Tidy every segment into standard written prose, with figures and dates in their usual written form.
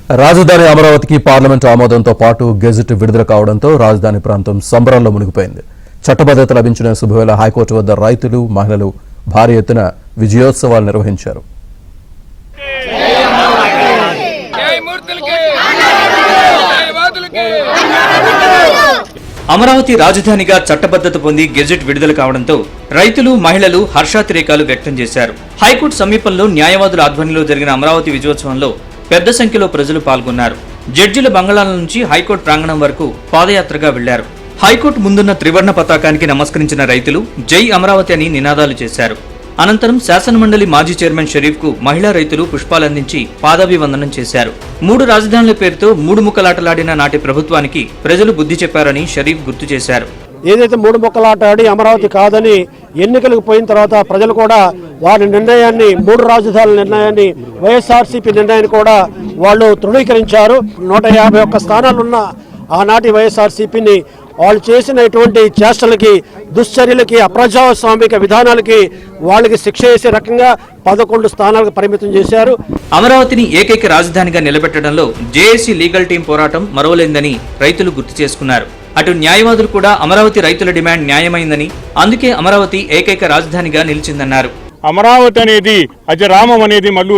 రాజధాని అమరావతికి పార్లమెంటు ఆమోదంతో పాటు గెజెట్ విడుదల కావడంతో రాజధాని ప్రాంతం సంబరాల్లో మునిగిపోయింది. చట్టబద్ధత లభించిన శుభవేళ హైకోర్టు వద్ద రైతులు, మహిళలు భారీ ఎత్తున విజయోత్సవాలు నిర్వహించారు. అమరావతి రాజధానిగా చట్టబద్ధత పొంది గెజెట్ విడుదల కావడంతో రైతులు, మహిళలు హర్షాతిరేకాలు వ్యక్తం చేశారు. హైకోర్టు సమీపంలో న్యాయవాదుల ఆధ్వర్యంలో జరిగిన అమరావతి విజయోత్సవంలో పెద్ద సంఖ్యలో ప్రజలు పాల్గొన్నారు. జడ్జిల బంగళాల నుంచి హైకోర్టు ప్రాంగణం వరకు పాదయాత్రగా వెళ్లారు. హైకోర్టు ముందున్న త్రివర్ణ పతాకానికి నమస్కరించిన రైతులు జై అమరావతి అని నినాదాలు చేశారు. అనంతరం శాసనమండలి మాజీ చైర్మన్ షరీఫ్ కు మహిళా రైతులు పుష్పాలందించి పాదాభివందనం చేశారు. 3 రాజధానుల పేరుతో 3 ముక్కలాటలాడిన నాటి ప్రభుత్వానికి ప్రజలు బుద్ధి చెప్పారని షరీఫ్ గుర్తు చేశారు. ఏదైతే 3 ముక్కలాటాడి అమరావతి కాదని ఎన్నికలకు పోయిన తర్వాత ప్రజలు కూడా వారి నిర్ణయాన్ని 3 రాజధానుల నిర్ణయాన్ని వైఎస్ఆర్సీపీ నిర్ణయాన్ని కూడా వాళ్ళు తృణీకరించారు. 151 స్థానాలున్న ఆనాటి వైఎస్ఆర్సీపీని వాళ్ళు చేసినటువంటి చేష్టలకి, దుశ్చర్యలకి, అప్రజాస్వామిక విధానాలకి వాళ్ళకి శిక్ష వేసే రకంగా 11 స్థానాలకు పరిమితం చేశారు. అమరావతిని ఏకైక రాజధానిగా నిలబెట్టడంలో జేఏసీ లీగల్ టీం పోరాటం మరవలేందని రైతులు గుర్తు చేసుకున్నారు. అటు న్యాయవాదులు కూడా అమరావతి రైతుల డిమాండ్ న్యాయమైందని, అందుకే అమరావతి ఏకైక రాజధానిగా నిలిచిందన్నారు. అమరావతి అనేది అజరామం అనేది మళ్ళీ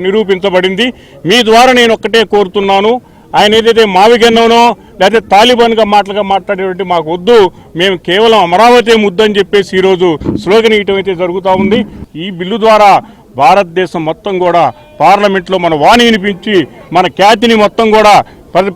నిరూపించబడింది. మీ ద్వారా నేను ఒక్కటే కోరుతున్నాను, ఆయన ఏదైతే మావిగన్నోనో లేదా తాలిబాన్గా మాట్లాడేటువంటి మాకు వద్దు, మేము కేవలం అమరావతి ముద్దని చెప్పేసి ఈరోజు స్లోగన్ ఇయటం అయితే జరుగుతూ ఉంది. ఈ బిల్లు ద్వారా భారతదేశం మొత్తం కూడా పార్లమెంట్లో మన వాణి వినిపించి మన ఖ్యాతిని మొత్తం కూడా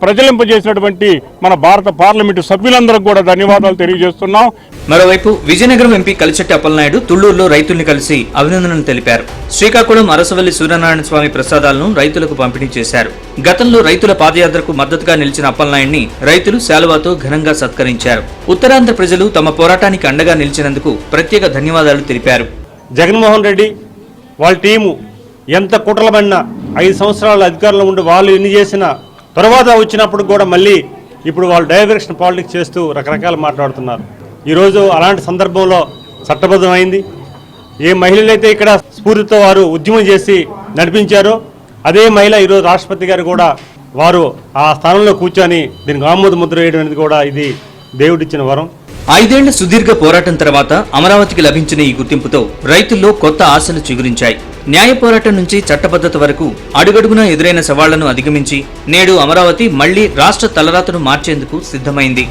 ప్రజలింపజేసినటువంటి మన భారత పార్లమెంటు సభ్యులందరికీ కూడా ధన్యవాదాలు తెలియజేస్తున్నాం. మరోవైపు విజయనగరం ఎంపీ కలిశెట్టి అప్పలనాయుడు తుళ్లూరులో రైతుల్ని కలిసి అభినందనలు తెలిపారు. శ్రీకాకుళం అరసవల్లి సూర్యనారాయణ స్వామి ప్రసాదాలను రైతులకు పంపిణీ చేశారు. గతంలో రైతుల పాదయాత్రకు మద్దతుగా నిలిచిన అప్పలనాయుడిని రైతులు శాలువాతో ఘనంగా సత్కరించారు. ఉత్తరాంధ్ర ప్రజలు తమ పోరాటానికి అండగా నిలిచినందుకు ప్రత్యేక ధన్యవాదాలు తెలిపారు. జగన్మోహన్ రెడ్డి వాళ్ళ టీము ఎంత కుట్రలబడినా 5 సంవత్సరాల అధికారంలో ఉండి వాళ్ళు ఎన్ని చేసినా తర్వాత వచ్చినప్పుడు కూడా మళ్ళీ ఇప్పుడు వాళ్ళు డైవర్షన్ పాలిటిక్స్ చేస్తూ రకరకాలు మాట్లాడుతున్నారు. ఈరోజు అలాంటి సందర్భంలో చట్టబద్ధమైంది. ఏ మహిళలైతే ఇక్కడ స్ఫూర్తితో వారు ఉద్యమం చేసి నడిపించారో అదే మహిళ ఈరోజు రాష్ట్రపతి గారు కూడా వారు ఆ స్థానంలో కూర్చొని దీనికి ఆమోద ముద్ర వేయడం అనేది కూడా ఇది దేవుడిచ్చిన వరం. 5 ఏళ్ల సుదీర్ఘ పోరాటం తర్వాత అమరావతికి లభించిన ఈ గుర్తింపుతో రైతుల్లో కొత్త ఆశలు చిగురించాయి. న్యాయ పోరాటం నుంచి చట్టబద్ధత వరకు అడుగడుగునా ఎదురైన సవాళ్లను అధిగమించి నేడు అమరావతి మళ్లీ రాష్ట్ర తలరాతను మార్చేందుకు సిద్ధమైంది.